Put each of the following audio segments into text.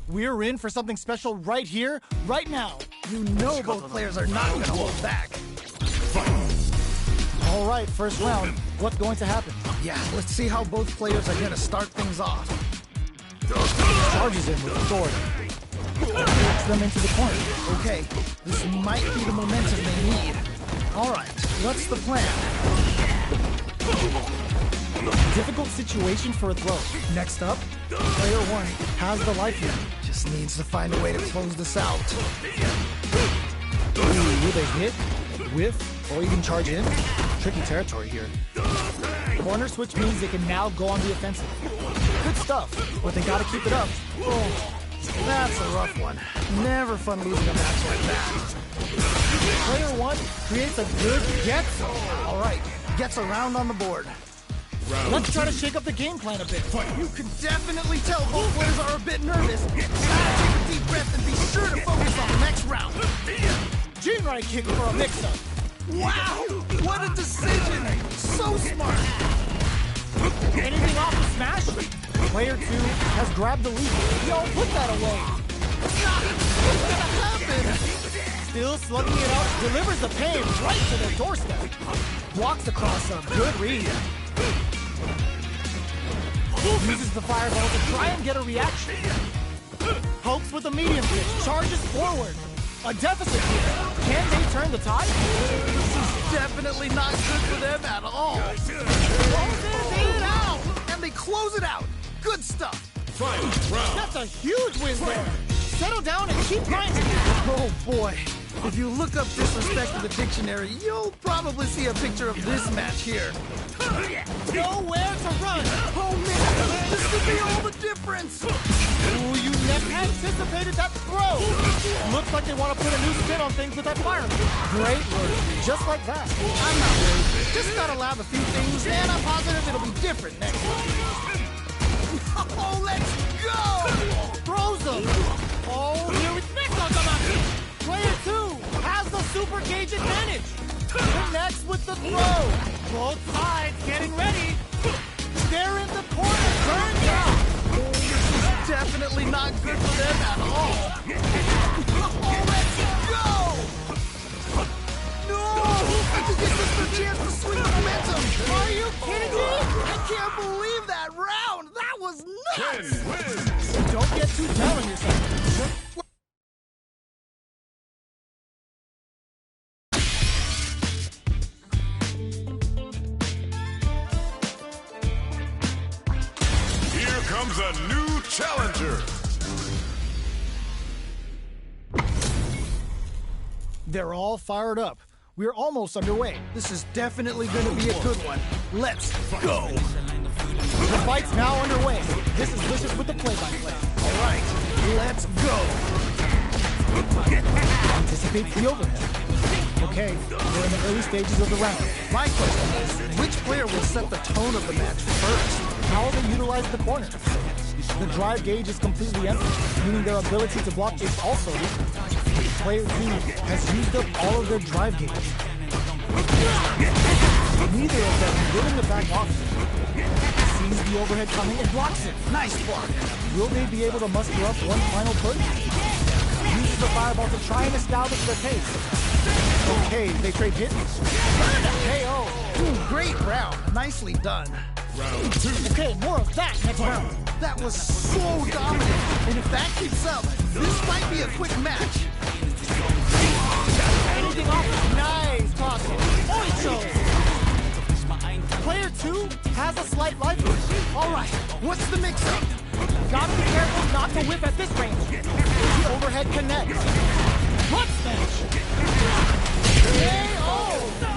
We're in for something special right here, right now. You know both players are not going to hold back. All right, first round. What's going to happen? Yeah, let's see how both players are going to start things off. Charges in with authority. Backs them into the corner. Okay, this might be the momentum they need. All right, what's the plan? Difficult situation for a throw. Next up, player 1 has the life lead. Just needs to find a way to close this out. Ooh, will they hit, whiff, or even charge in? Tricky territory here. Corner switch means they can now go on the offensive. Good stuff, but they gotta keep it up. Oh, that's a rough one. Never fun losing a match like that. Player 1 creates a good getso. All right, gets around on the board. Let's try to shake up the game plan a bit. You can definitely tell both players are a bit nervous. Gotta take a deep breath and be sure to focus on the next round. Jinrai kick for a mix-up. Wow, what a decision. So smart. Anything off the smash? Player 2 has grabbed the lead. Yo, put that away. What's gonna happen? Still slugging it out, delivers the pain right to their doorstep. Walks across a good read. Uses the fireball to try and get a reaction. Pokes with a medium pitch, charges forward. A deficit here. Can they turn the tide? This is definitely not good for them at all. Closes it out, and they close it out. Good stuff. That's a huge win there. Settle down and keep grinding. Oh boy. If you look up disrespect in the dictionary, you'll probably see a picture of this match here. Nowhere to run. Oh man, this could be all the difference. Ooh, you never anticipated that throw. Looks like they want to put a new spin on things with that fireman. Great work. Just like that. I'm not worried. Just gotta lab a few things, and I'm positive it'll be different next time. Oh, let's go! Throws them. Oh, here it's next on the match. Player 2 has the super gauge advantage. Connects with the throw. Both sides getting ready. They're in the corner. Turn down. Oh, this is definitely not good for them at all. Oh, let's go! No! This is the chance to swing the momentum. Are you kidding me? I can't believe that round. That was nuts. Don't get too down on yourself. Comes a new challenger. They're all fired up. We're almost underway. This is definitely going to be a good one. Let's go. The fight's now underway. This is Vicious with the play-by-play. All right, let's go. Anticipates the overhead. Okay, we're in the early stages of the round. My question is, which player will set the tone of the match first? How they utilize the corner. The drive gauge is completely empty, meaning their ability to block is also weak. Player 2 has used up all of their drive gauge. Neither of them willing to back off. Sees the overhead coming and blocks it. Nice block. Will they be able to muster up one final push? Uses the fireball to try and establish their pace. Okay, they trade hits. KO. Great round. Nicely done. Round 2. Okay, more of that next round. That was so dominant. And if that keeps up, this might be a quick match. Anything off? Nice tossing. Oicho. Player 2 has a slight life lead. All right, what's the mix-up? Gotta be careful not to whip at this range. The overhead connects. Butt smash. KO.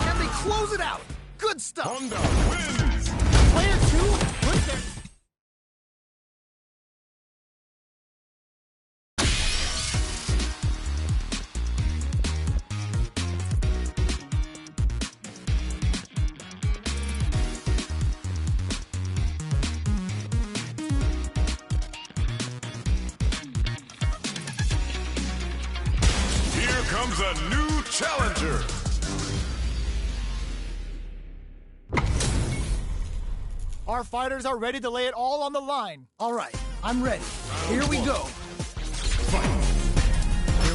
And they close it out. Good stuff. Honda wins. Player 2 puts their... Here comes a new challenger. Our fighters are ready to lay it all on the line. All right, I'm ready. Here we go.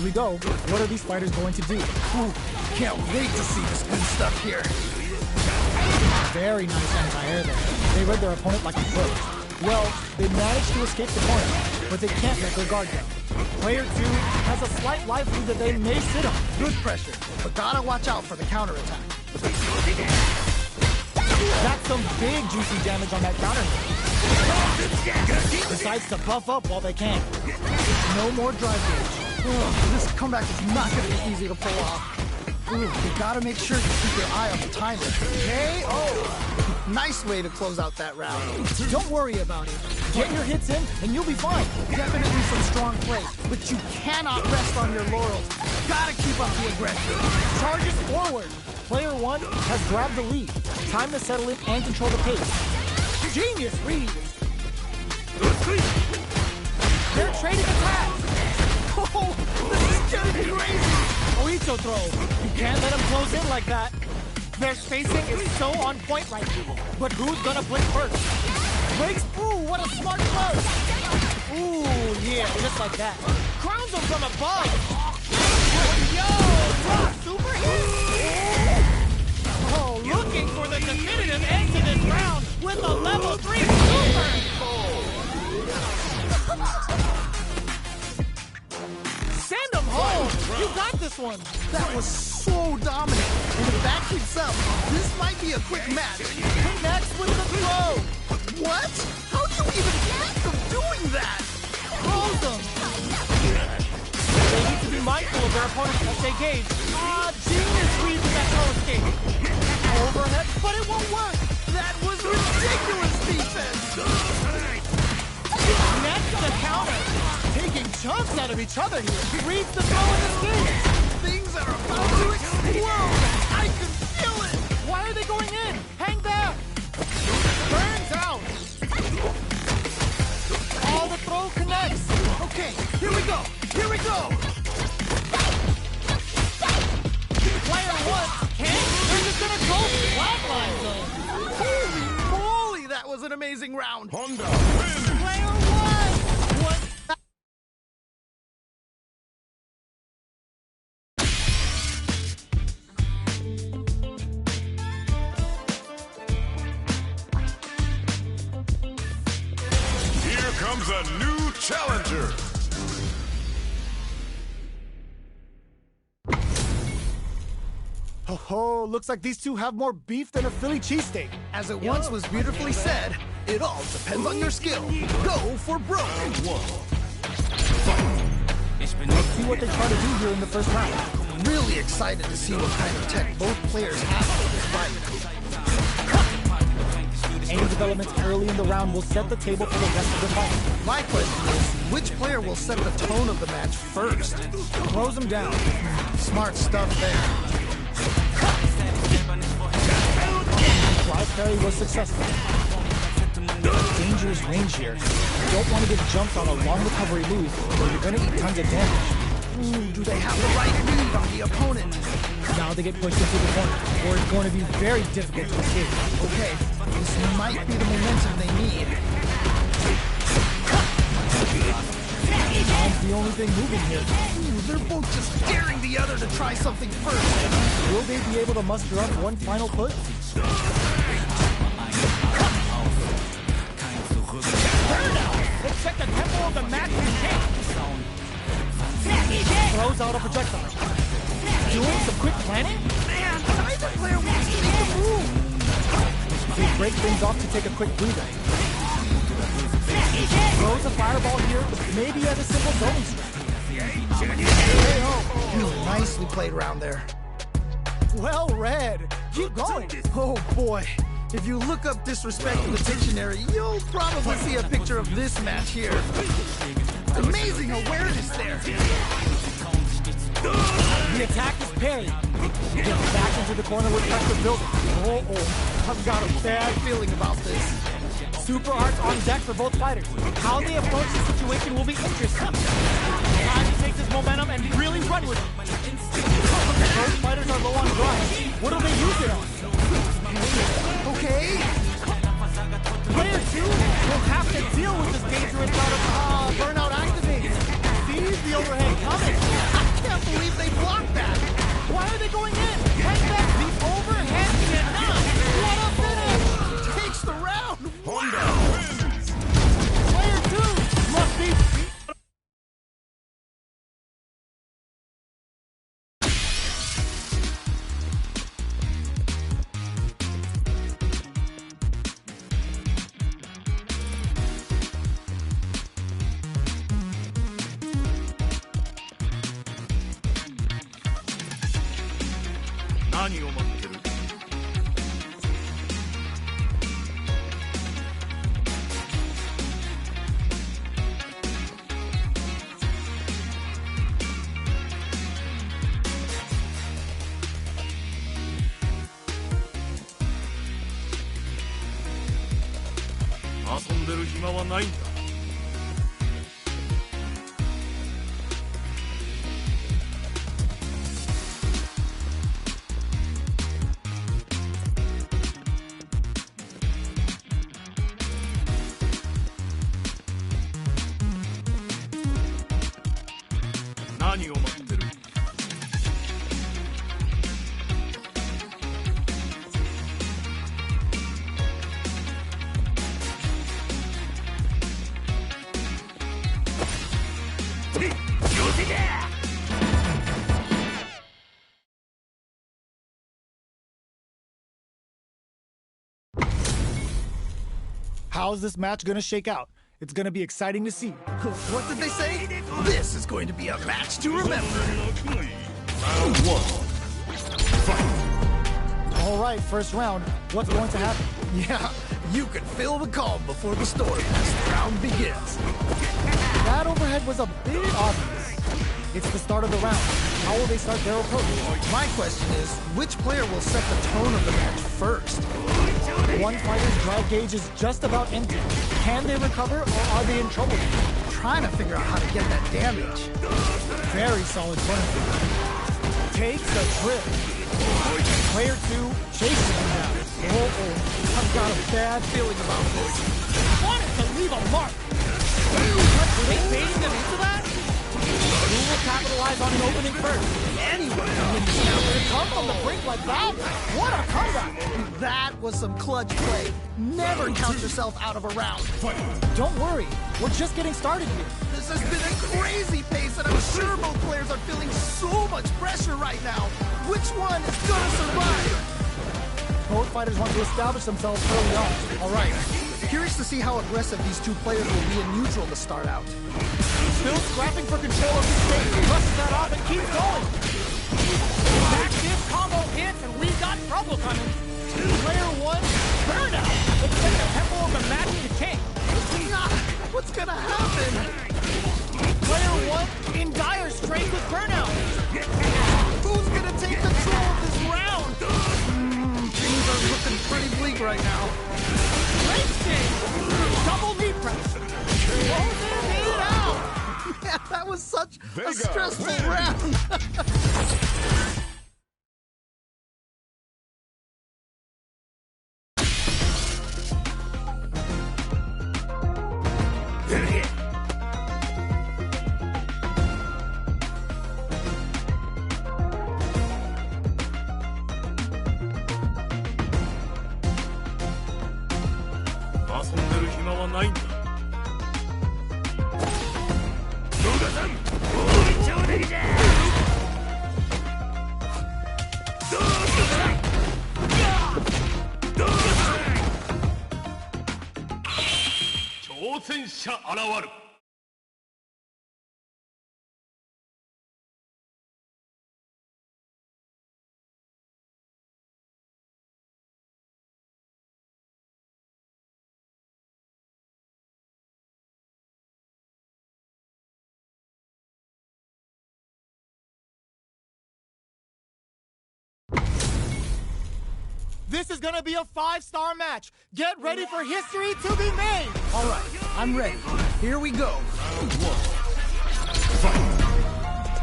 Here we go. What are these fighters going to do? Ooh, can't wait to see this good stuff here. Very nice anti-air there. They read their opponent like a book. Well, they managed to escape the corner, but they can't let their guard down. Player 2 has a slight life lead that they may sit on. Good pressure, but gotta watch out for the counterattack. That's some big juicy damage on that counter. Decides to buff up while they can. No more drive gauge. This comeback is not gonna be easy to pull off. Ooh, you gotta make sure you keep your eye on the timer. KO! Nice way to close out that round. Don't worry about it. Get your hits in, and you'll be fine. Definitely some strong play, but you cannot rest on your laurels. Gotta keep up the aggression. Charges forward. Player 1 has grabbed the lead. Time to settle in and control the pace. Genius read. They're trading attacks. Oh, this is getting crazy. Oito throw. You can't let them close in like that. Their spacing is so on point right now. But who's gonna blink first? Blinks. Ooh, what a smart burst. Ooh, yeah, just like that. Crowns him from above. Yo, drop super hit. Oh, looking for the definitive end to this round with a level 3 super. Send him home. You got this one. That was so dominant. And if that keeps up, this might be a quick match. Connects with the throw. What? How do you even think of doing that? Close them. They need to be mindful of their opponent's SA gauge. Genius read with that throw escape. Overhead, but it won't work. That was ridiculous defense. Next the counter. Taking chunks out of each other here. Reads the throw and escape. Things are about to explode. I can feel it. Why are they going in? Hang back. Burns out. All the throw connects. Okay, here we go. Here we go. Player 1 can't. They're just gonna go flatline zone. Holy moly, that was an amazing round. Honda wins. Player 1. What? Here comes a new challenger. Oh, looks like these two have more beef than a Philly cheesesteak. As it once was beautifully said, it all depends on your skill. Go for broke. Let's see what they try to do here in the first round. Really excited to see what kind of tech both players have for this fight. Any developments early in the round will set the table for the rest of the fight. My question is, which player will set the tone of the match first? Close them down. Smart stuff there. Fly parry was successful. Dangerous range here. You don't want to get jumped on a long recovery move, or you're going to eat tons of damage. Ooh, do they have the right read on the opponent? Now they get pushed into the corner, or it's going to be very difficult to escape. Okay, this might be the momentum they need. Time's the only thing moving here. Ooh, they're both just daring the other to try something first. Will they be able to muster up one final push? Burnout! Let's check the tempo of the match we can. Throws out a projectile. Doing some quick planning? Man, neither player wants to make the move. They break things off to take a quick breather. Throws a fireball here, maybe as a simple zoning strike. Nicely played round there. Well read. Keep going. Oh boy. If you look up disrespect in the dictionary, you'll probably see a picture of this match here. Amazing awareness there. The attack is parried. Gets back into the corner with pressure building. Oh, I've got a bad feeling about this. Super arts on deck for both fighters. How they approach the situation will be interesting. Time to take this momentum and really run with it. Both fighters are low on drive. What do they use it on? Okay. Player 2 will have to deal with this dangerous bout of burnout activates. Sees the overhead coming. 何を待ってる？遊んでる暇はないんだ。何を待ってる？How's this match gonna shake out? It's gonna be exciting to see. What did they say? This is going to be a match to remember. Round one. Fight. All right, first round. What's going to happen? Yeah, you can feel the calm before the storm as the round begins. That overhead was a bit obvious. It's the start of the round. How will they start their approach? My question is, which player will set the tone of the match first? One fighter's drive gauge is just about empty. Can they recover, or are they in trouble? Trying to figure out how to get that damage. Very solid turn. Takes a trip. Player 2 chases him down. Oh, I've got a bad feeling about this. Wanted to leave a mark. Were they baiting them into that? Who will capitalize on an opening first? Anyone To come from the brink like that? What a comeback! That was some clutch play. Never count yourself out of a round. Don't worry, we're just getting started here. This has been a crazy pace, and I'm sure both players are feeling so much pressure right now. Which one is gonna survive? Both fighters want to establish themselves early on. All right. Curious to see how aggressive these two players will be in neutral to start out. Still scrapping for control of the stage. Rushes that off and keeps going. Active combo hits, and we've got trouble coming. Player 1, burnout. Looks like the tempo of the match to change. What's gonna happen? Player 1 in dire straits with burnout. Who's gonna take control of this round? Things are looking pretty bleak right now. Great sting. Double knee press. Closing it out. Yeah, that was such a stressful round. This is gonna be a 5-star match. Get ready for history to be made. All right, I'm ready. Here we go.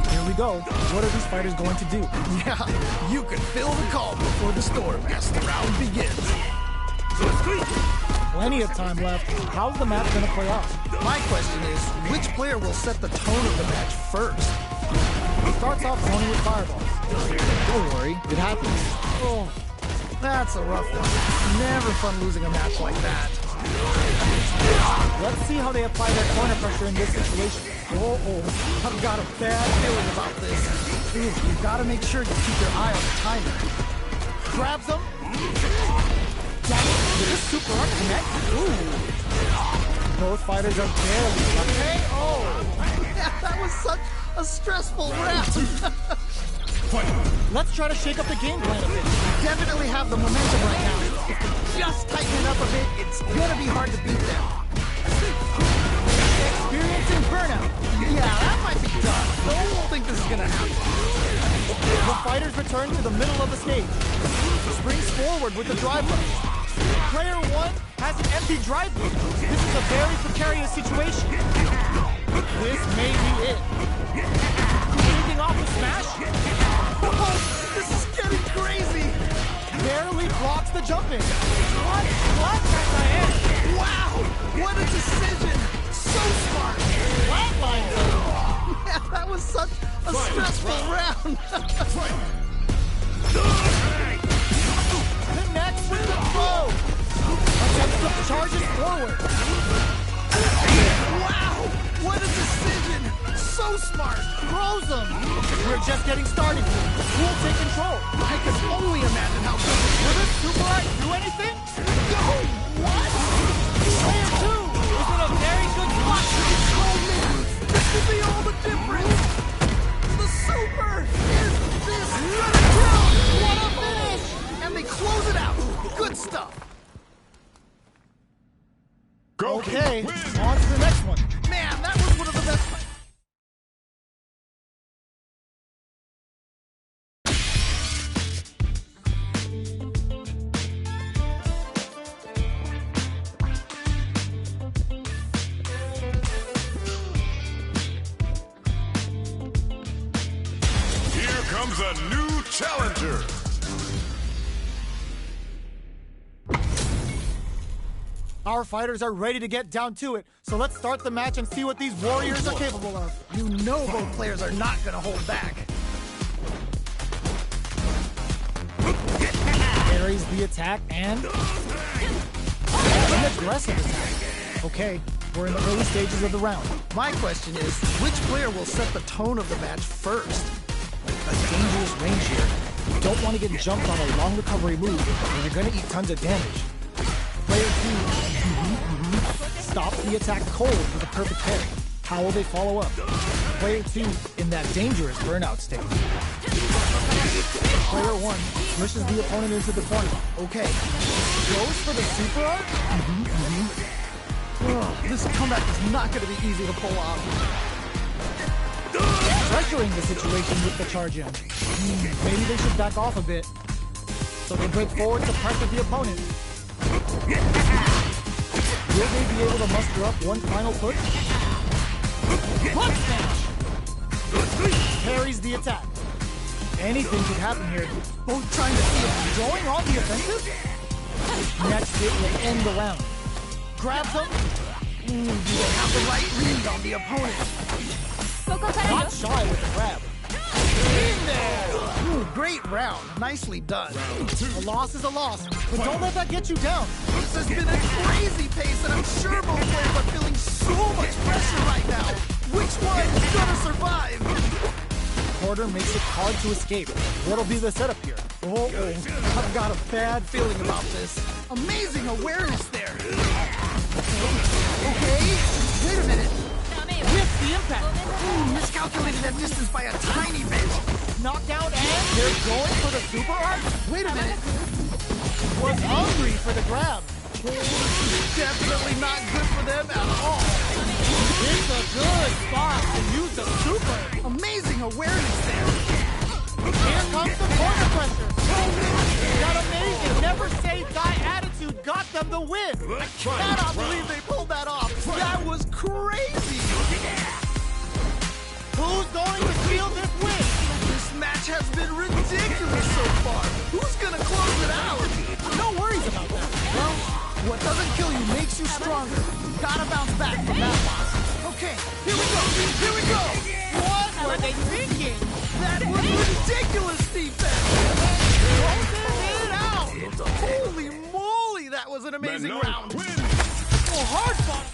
Here we go. What are these fighters going to do? Yeah, you can feel the calm before the storm as the round begins. Plenty of time left. How's the match gonna play out? My question is, which player will set the tone of the match first? He starts off zoning with fireballs. Don't worry, it happens. Oh, that's a rough one. Never fun losing a match like that. Let's see how they apply their corner pressure in this situation. Oh, I've got a bad feeling about this. You've got to make sure you keep your eye on the timer. Grabs him. Did this super arm connect? Ooh. Both fighters are barely okay. Oh, yeah, that was such a stressful round. Let's try to shake up the game plan a bit. Definitely have the momentum right now. If they just tighten it up a bit, it's gonna be hard to beat them. Experiencing burnout. Yeah, that might be tough. Don't think this is gonna happen. The fighters return to the middle of the stage. Springs forward with the drive rush. Player 1 has an empty drive loop. This is a very precarious situation. This may be it. Anything off the smash? Oh, this is getting crazy. Barely blocks the jumping. What? Wow, what a decision. So smart. Flatline. Man, that was such a stressful round. Connects with the throw. Attempts charges forward. Wow, what a decision. So smart. Throws him. We're just getting started. Who will take control? I can only imagine how good this Will this Super Art do anything? What? Player 2 is in a very good spot. Oh man, this will be all the difference. The Super is this gonna kill. What a finish! And they close it out. Good stuff. Okay, on to the next one. Man, that was one of the best. Here comes a new challenger. Our fighters are ready to get down to it, so let's start the match and see what these warriors are capable of. You know both players are not gonna hold back. Parries the attack and an aggressive attack. Okay, we're in the early stages of the round. My question is, which player will set the tone of the match first? A dangerous range here. You don't want to get jumped on a long recovery move, or you're gonna eat tons of damage. Player 2, stop the attack cold with a perfect parry. How will they follow up? Player 2 in that dangerous burnout state. Player 1 pushes the opponent into the corner. Okay, goes for the super art? Ugh, this comeback is not gonna be easy to pull off. Pressuring the situation with the charge in. Maybe they should back off a bit. So they break forward to pressure the opponent. Will they be able to muster up one final push? Blood smash! Parries the attack. Anything could happen here. Both trying to see if Going on the offensive? Next hit will end the round. Grabs them. do they have the right read on the opponent. Not shy with the grab. In there! Ooh, great round. Nicely done. A loss is a loss, but don't let that get you down. This has been a crazy pace, and I'm sure both players are feeling so much pressure right now. Which one is gonna survive? Quarter makes it hard to escape. What'll be the setup here? Oh, I've got a bad feeling about this. Amazing awareness there. Okay, wait a minute. With the impact. Ooh, miscalculated that distance by a tiny bit. Knockdown and they're going for the super art. Wait a minute. Was hungry for the grab. Definitely not good for them at all. It's a good spot to use the super. Amazing awareness there. Here comes the corner pressure. That amazing never say die attitude got them the win. I cannot believe they pulled that off. That was crazy. Who's going to steal this win? This match has been ridiculous so far. Who's gonna close it out? No worries about that. Well, what doesn't kill you makes you stronger. Gotta bounce back from that loss. Okay, here we go. Here we go. What were they thinking? That was ridiculous defense. Closing it out. Holy moly, that was an amazing round. Oh, hard fought.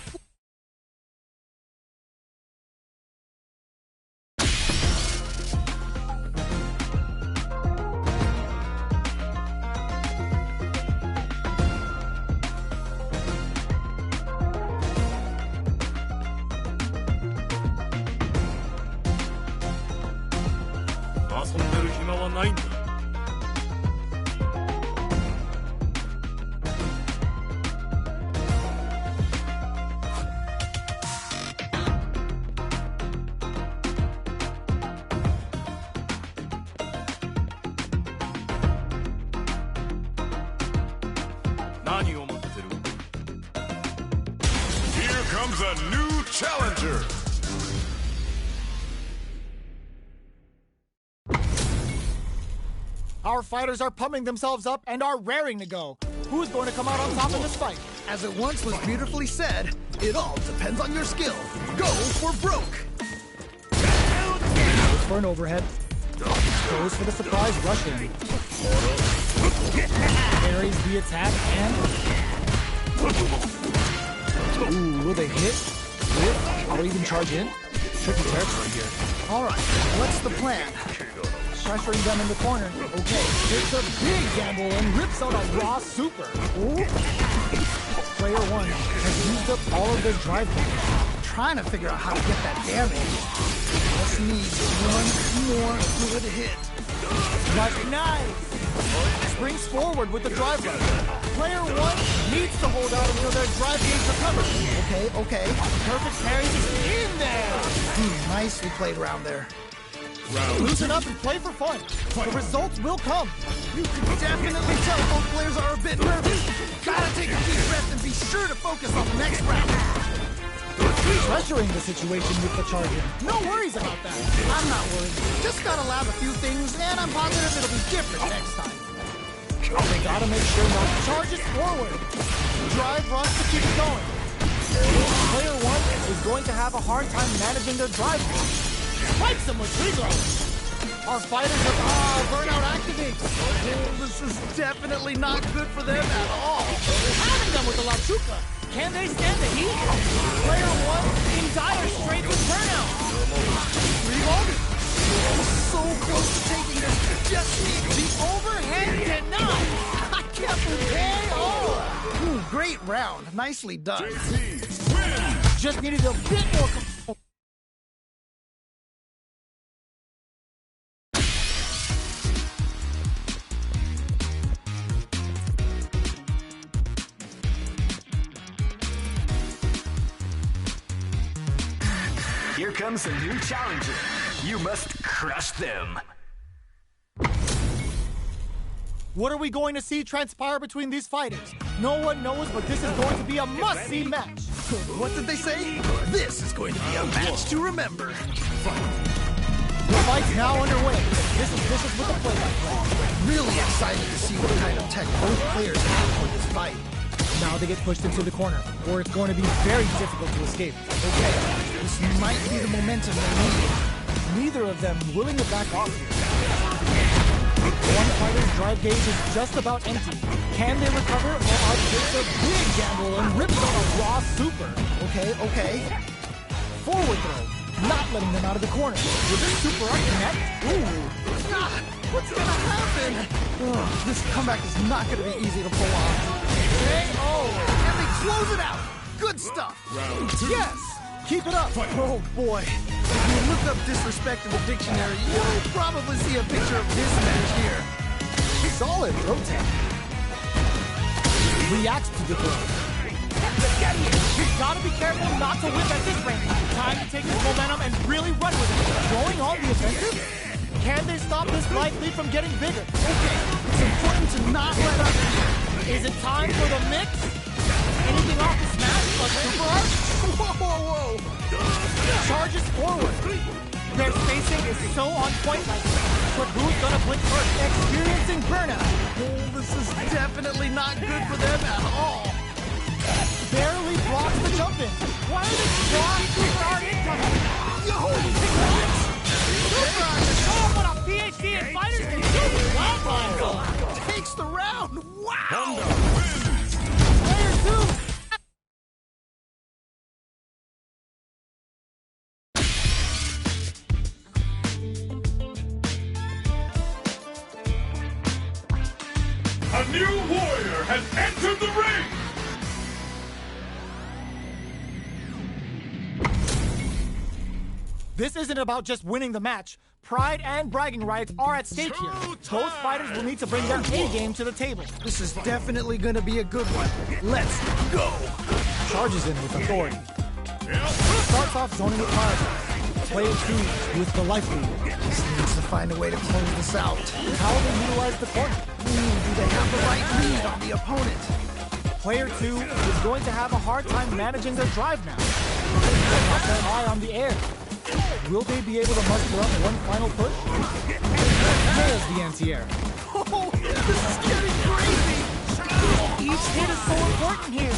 暇はないんだ。何を待ってる？ Here comes a new challenger. Our fighters are pumping themselves up and are raring to go. Who's going to come out on top in this fight? As it once was beautifully said, it all depends on your skill. Go for broke. Goes for an overhead. Goes for the surprise rush in. Parries the attack and... Ooh, will they hit? Whip? Or even charge in? Tricky territory here. Alright, what's the plan? Pressuring them in the corner. Okay, takes a big gamble and rips out a raw super. Ooh. Player one has used up all of their drive damage. Trying to figure out how to get that damage. Just needs one more good hit. But nice! Springs forward with the drive rush. Player one needs to hold out until their drive gauge recovers. Okay. Perfect parry is in there! Nicely played around there. Loosen up and play for fun. The results will come. You can definitely tell both players are a bit nervous. Gotta take a deep breath and be sure to focus on the next round. Pressuring the situation with the charger. No worries about that. I'm not worried. Just gotta lab a few things, and I'm positive it'll be different next time. They gotta make sure not to charge it forward. Drive rush to keep it going. Player one is going to have a hard time managing their drive rush. Spikes him with Trigo. Our fighters are burnout activates. Oh, this is definitely not good for them at all. Having them with the La Chuca. Can they stand the heat? Player one in dire straits with burnout. Reloaded. So close to taking this. Just need The overhead denied. I can't believe KO. Ooh, great round. Nicely done. Just needed a bit more. Here comes a new challenger. You must crush them. What are we going to see transpire between these fighters? No one knows, but this is going to be a must-see match. What did they say? This is going to be a match to remember. The fight's now underway. This is vicious with the play-by-play. Really excited to see what kind of tech both players have for this fight. Now they get pushed into the corner, or it's going to be very difficult to escape. Okay, this might be the momentum they need. Neither of them willing to back off here. One fighter's drive gauge is just about empty. Can they recover, or are they a big gamble and rips on a raw super? Okay. Forward throw, not letting them out of the corner. With a super up connect. Ooh. God, what's gonna happen? Oh, this comeback is not gonna be easy to pull off. KO! And they close it out! Good stuff! Yes! Keep it up! Oh boy. If you look up disrespect in the dictionary, you'll probably see a picture of this match here. Solid rotate. Reacts to the throw. You've got to be careful not to whip at this range. Time to take this momentum and really run with it. Going on the offensive? Can they stop this life lead from getting bigger? Okay, it's important to not let up. Is it time for the mix? Anything off the smash? A super arch? Whoa! Charges forward. Their spacing is so on point right now. But who's gonna blink first? Experiencing burnout. Oh, this is definitely not good for them at all. Barely blocks the jump in. Why are they blocking super art incoming? Yo! Super art to show them what a PhD in fighters can do. Well, Takes the round. Wow! Player two. A new warrior has entered the ring! This isn't about just winning the match. Pride and bragging rights are at stake here. Both fighters will need to bring their A-game to the table. This is definitely gonna be a good one. Let's go! Charges in with authority. Starts off zoning with fire. Player 2 with the life lead. Just needs to find a way to close this out. How will they utilize the corner? Do they have the right lead on the opponent? Player 2 is going to have a hard time managing their drive now. They'll have their eye on the air. Will they be able to muster up one final push? There's the anti-air. Oh, this is getting crazy! Each hit is so important here.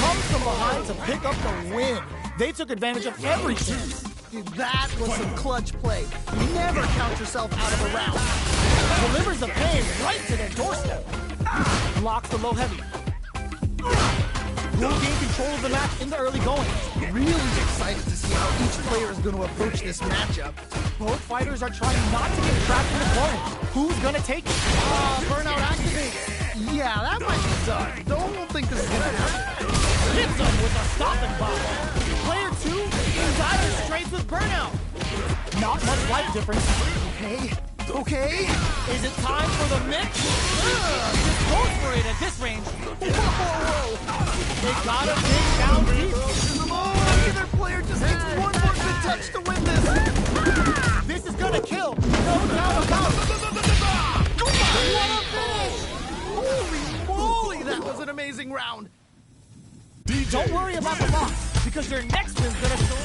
Comes from behind to pick up the win. They took advantage of every chance. Dude, that was some clutch play. Never count yourself out of a round. Delivers the pain right to their doorstep. Blocks the low heavy. Will gain control of the match in the early going. Really excited to see how each player is going to approach this matchup. Both fighters are trying not to get trapped in the corner. Who's gonna take it? Burnout activated. Yeah, that might be tough. Don't think this is going to happen. Hits him with a stopping block. Player 2 in dire straits with burnout. Not much life difference. Okay. Is it time for the mix? Just goes for it at this range. Whoa. They gotta dig down deep. Either player just needs one more good touch to win this. This is gonna kill. No doubt about it. What a finish! Holy moly, that was an amazing round. Don't worry about the loss, because your next win's gonna show.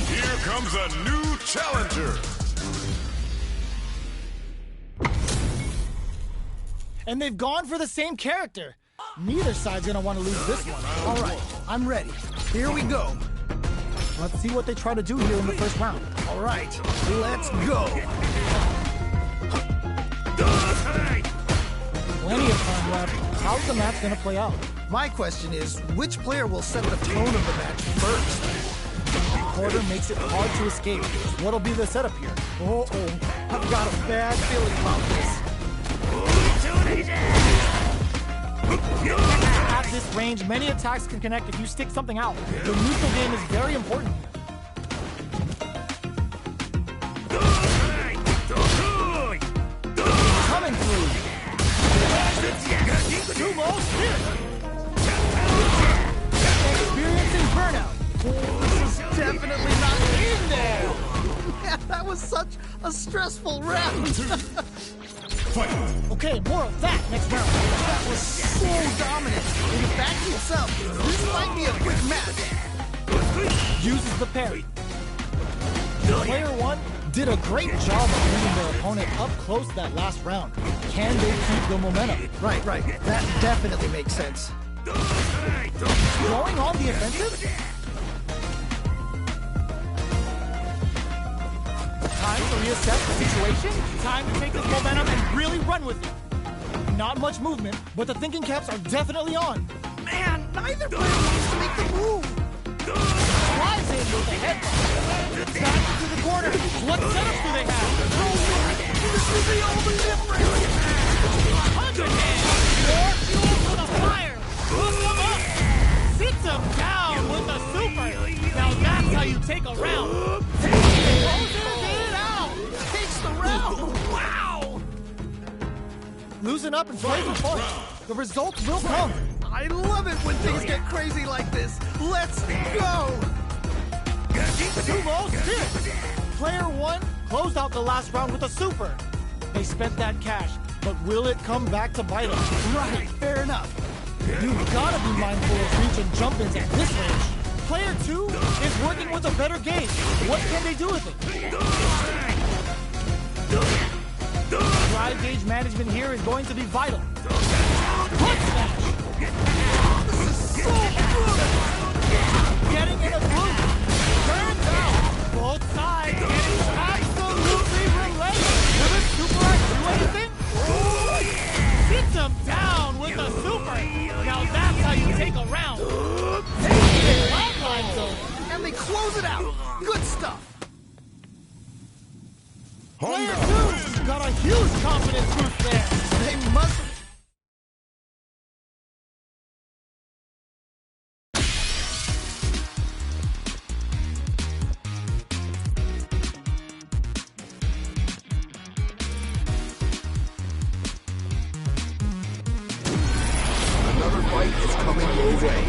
Here comes a new challenger. And they've gone for the same character. Neither side's gonna want to lose this one. All right, I'm ready. Here we go. Let's see what they try to do here in the first round. All right, let's go. Plenty of time left. How's the match gonna play out? My question is, which player will set the tone of the match first? Quarter makes it hard to escape. What'll be the setup here? Uh-oh, I've got a bad feeling about this. At this range, many attacks can connect if you stick something out. The neutral game is very important. Coming through. Sumo Spirit. Experiencing burnout. This is definitely not in there. Man, that was such a stressful round. Okay, more of that next round. That was so dominant. And if that keeps up, this might be a quick match. Uses the parry. Player 1 did a great job of bringing their opponent up close that last round. Can they keep the momentum? Right. That definitely makes sense. Going on the offensive? Time to reassess the situation. Time to take this momentum and really run with it. Not much movement, but the thinking caps are definitely on. Man, neither player wants to make the move. Flies in with the headbutt. Back into the corner. What setups do they have? This will be all the difference. 100 hands. More fuel for the fire. Hook him up. Sits him down with the super. Now that's how you take a round. Closes it out. Takes the round. Wow. Loosen up and play for fun. The results will come. I love it when things get crazy like this. Let's go. Sumo Spirit. Player 1 closed out the last round with a super. They spent that cash, but will it come back to bite them? Right, fair enough. You've gotta be mindful of reach and jump-ins at this range. Player 2 is working with a better gauge. What can they do with it? Drive gauge management here is going to be vital. Punch smash! This is so good. Getting in a groove. Turns out. Both sides getting absolutely relentless. Will it super X do anything? Sits him down with a super. Now that's how you take a round. Taking it they close it out. Good stuff. Player 2's got a huge confidence boost there. They must... Another fight is coming your way.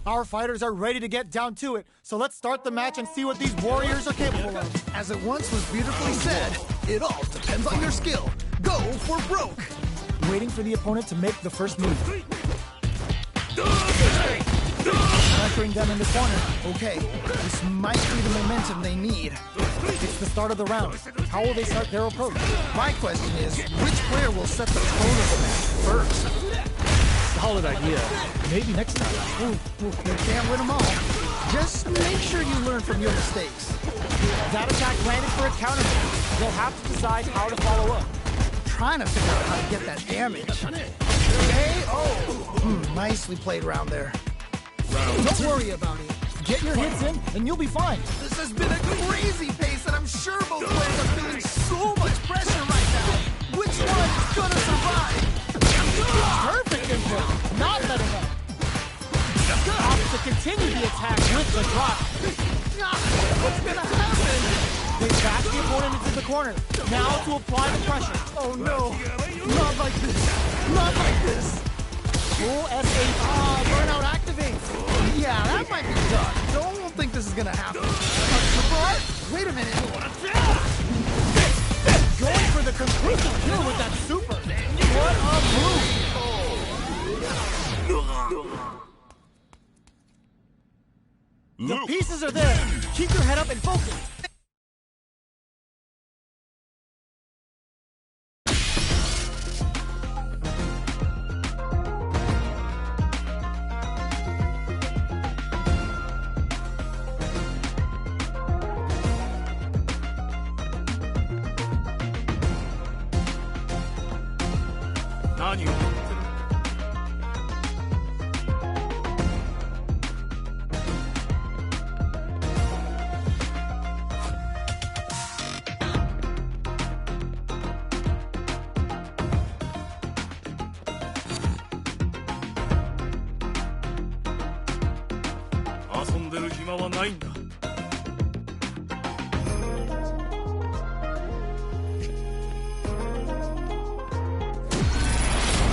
Our fighters are ready to get down to it, so let's start the match and see what these warriors are capable of. As it once was beautifully said, it all depends on your skill. Go for broke. Waiting for the opponent to make the first move. Pressuring them in the corner. Okay, this might be the momentum they need. It's the start of the round. How will they start their approach? My question is, which player will set the tone of the match first? Solid idea. Maybe next time. You can't win them all. Just make sure you learn from your mistakes. That attack landed for a counter. They'll have to decide how to follow up. Trying to figure out how to get that damage. Nicely played round there. Don't worry about it. Get your hits in, and you'll be fine. This has been a crazy pace, and I'm sure both players are feeling so much pressure right now. Which one is gonna survive? Perfect input. Not letting up. Opts to continue the attack with the drop. What's gonna happen? They back the opponent into the corner. Now to apply the pressure. Oh no, not like this. Not like this. Full S8. Burnout activates. Yeah, that might be done. Don't think this is gonna happen. Wait a minute. Going for the conclusive kill with that super. What a move. The pieces are there. Keep your head up and focus.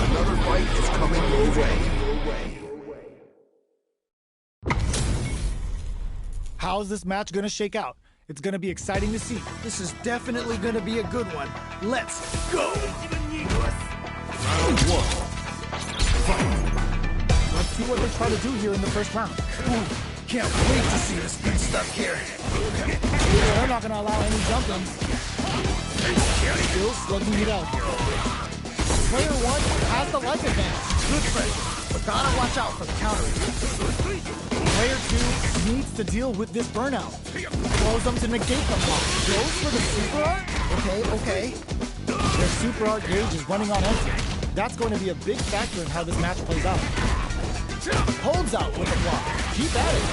Another fight is coming your way. How's this match gonna shake out? It's gonna be exciting to see. This is definitely gonna be a good one. Let's go! Round one. Let's see what they try to do here in the first round. Can't wait to see this good stuff here. They're not gonna allow any jump-ins. Still slugging it out. Player 1 has the life advantage. Good pressure, but gotta watch out for the counter. Player 2 needs to deal with this burnout. Throws them to negate the block. Goes for the super art? Okay. Their super art gauge is running on empty. That's going to be a big factor in how this match plays out. Holds out with the block. Keep at it.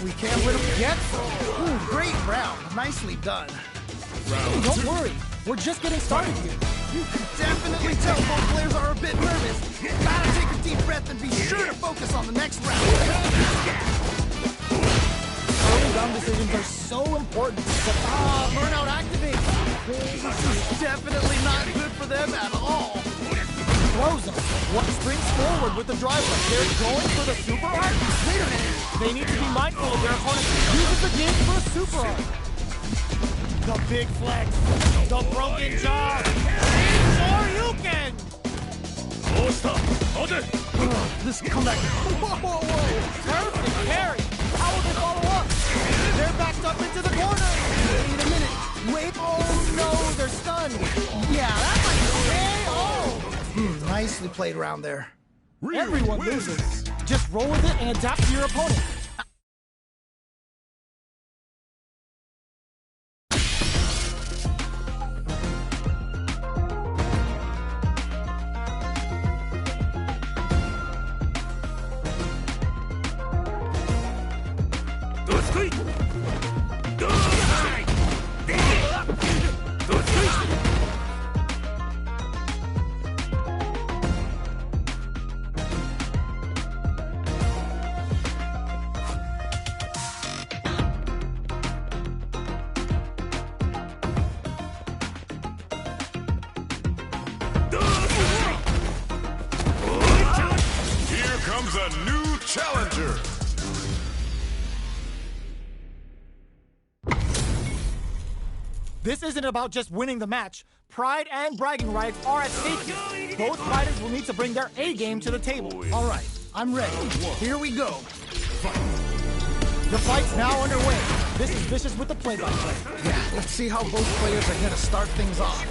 We can't let him get some. Great round. Nicely done. Don't worry. We're just getting started here. You can definitely tell both players are a bit nervous. Gotta take a deep breath and be sure to focus on the next round. Early round decisions are so important. Burnout activates. This is definitely not good for them at all. Throws them. What springs forward with the driver? They're going for the super art? Wait a minute. They need to be mindful of their opponent uses the game for a super art. The big flex. The broken jaw. Or you can. This comeback. Whoa. Perfect parry. How will they follow up? They're backed up into the corner. Wait a minute. Wait. Oh no, they're stunned. Yeah, that might KO. Nicely played round there. Everyone loses. Just roll with it and adapt to your opponent. comes a new challenger. This isn't about just winning the match. Pride and bragging rights are at stake here. Both fighters will need to bring their A game to the table. All right, I'm ready. Here we go. The fight's now underway. This is Vicious with the play-by-play. Yeah, let's see how both players are gonna start things off.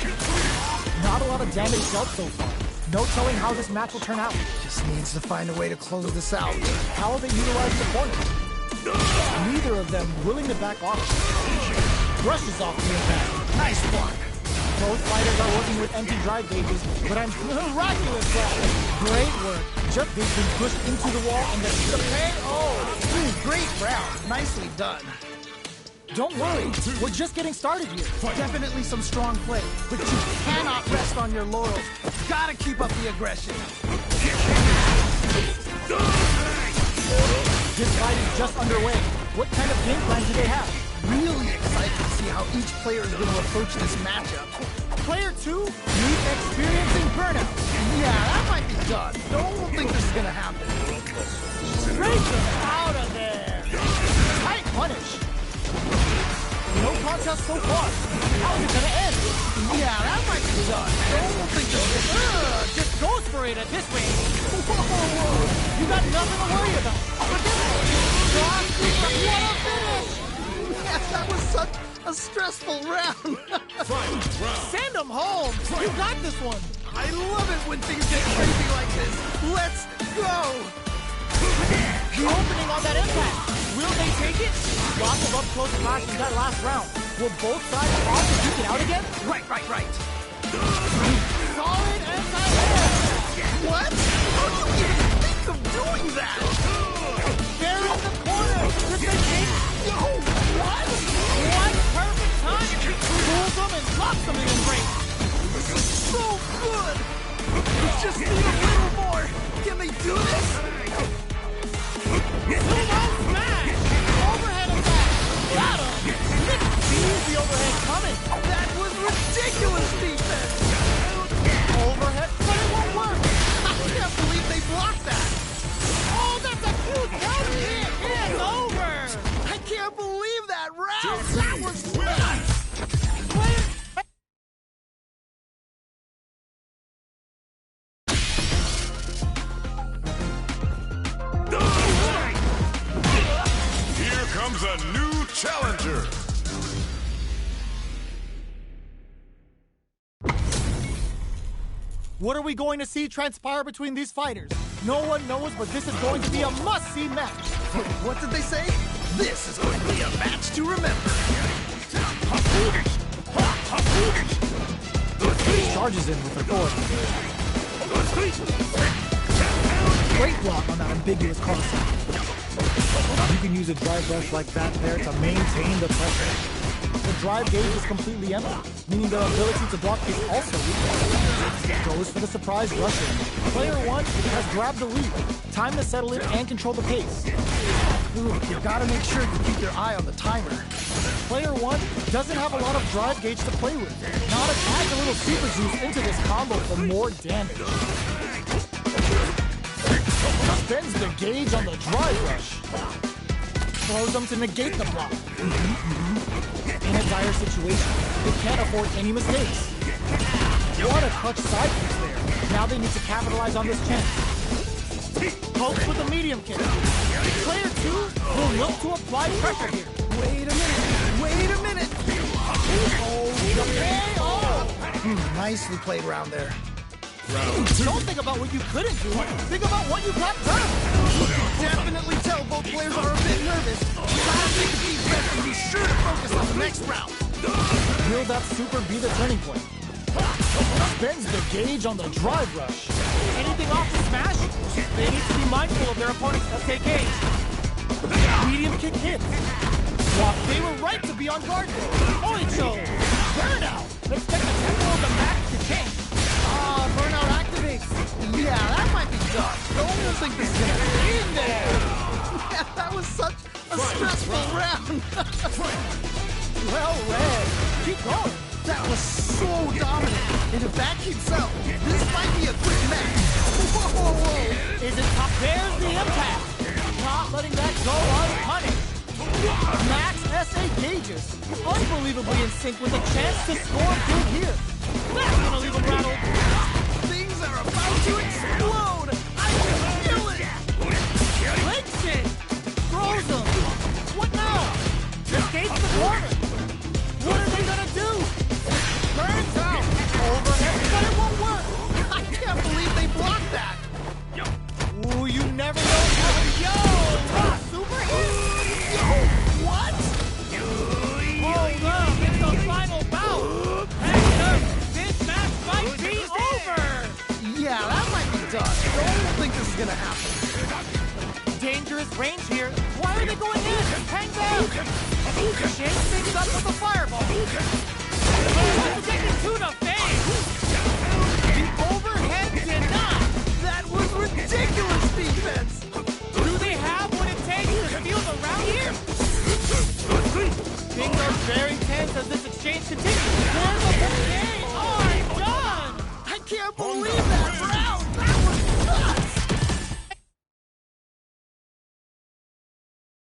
Not a lot of damage dealt so far. No telling how this match will turn out. Just needs to find a way to close this out. How will they utilize the corner? Neither of them willing to back off. Brushes off the impact. Nice block. Both fighters are working with empty drive gauges, but I'm miraculous block. Great work. Just they've been pushed into the wall and the pay. Oh, great round. Nicely done. Don't worry, we're just getting started here. Definitely some strong play, but you cannot rest on your laurels. Gotta keep up the aggression. This fight is just underway. What kind of game plan do they have? Really excited to see how each player is going to approach this matchup. Player 2, he's experiencing burnout. Yeah, that might be done. Don't think this is going to happen. Break him out of there. Tight punish. No contest so far. How is it going to end? Yeah, that might be done. Don't think this is just goes for it at this rate. Whoa. You got nothing to worry about. But this one, what a finish. That was such a stressful round. Send him home. You got this one. I love it when things get crazy like this. Let's go. The opening on that impact. Will they take it? Lots of up-close clash in that last round. Will both sides try to duke it out again? Right. Solid anti-air. What? How do you even think of doing that? They're in the corner. Did they take it? Yo, what? One perfect time. Pulls them and locks them in embrace. This is so good. We just need a little more. Can they do this? Sumo smash. Overhead attack. Got him. Sees the overhead coming. That was ridiculous defense. Overhead, but it won't work. I can't believe they blocked that. Oh, that's a huge counter hit. It's over. I can't believe that round. That was nuts. Here comes a new challenger. What are we going to see transpire between these fighters? No one knows, but this is going to be a must-see match. What did they say? This is going to be a match to remember. Charges in with authority. Great block on that ambiguous concept. You can use a drive rush like that there to maintain the pressure. The drive gauge is completely empty, meaning their ability to block is also weak. Goes for the surprise rush in. Player 1 has grabbed the lead. Time to settle in and control the pace. Ooh, you gotta make sure you keep your eye on the timer. Player 1 doesn't have a lot of drive gauge to play with. Now to tag a little super juice into this combo for more damage. Spends the gauge on the drive rush. Throws them to negate the block. In a dire situation, they can't afford any mistakes. What a clutch side kick there. Now they need to capitalize on this chance. Pokes with a medium kick. Player 2 will look to apply pressure here. Wait a minute. Oh, the KO! Nicely played round there. Don't think about what you couldn't do. Think about what you got done. Definitely tell both players are a bit nervous. Gotta take a deep breath and be sure to focus on the next round. Will that super be the turning point? Spends the gauge on the drive rush. Anything off the smash? They need to be mindful of their opponent's SKK. Medium kick hits. Wow, they were right to be on guard there. Oicho! Burnout! Expect the tempo of the match to change. Burnout activates. Yeah, that might be done. Don't think this is gonna be In there! Yeah, that was such a stressful round. Well read. Keep going. That was so dominant. And if that keeps up, this might be a quick match. Whoa. Is it top? There's the gauges. Unbelievably in sync with a chance to score big here. That's gonna leave him rattled. Things are about to explode! I can feel it! Links it! Throws him! What now? Escapes the corner! What are they gonna do? Turns out! Overhead, but it won't work! I can't believe they blocked that! Ooh, you never know how to super hit! What? Hold up, it's the final bout! Hector, this match might be over! Yeah, that might be done. Don't think this is gonna happen. Dangerous range here. Why are they going in? Hang down! Shake things up with a fireball. Once again, to the face!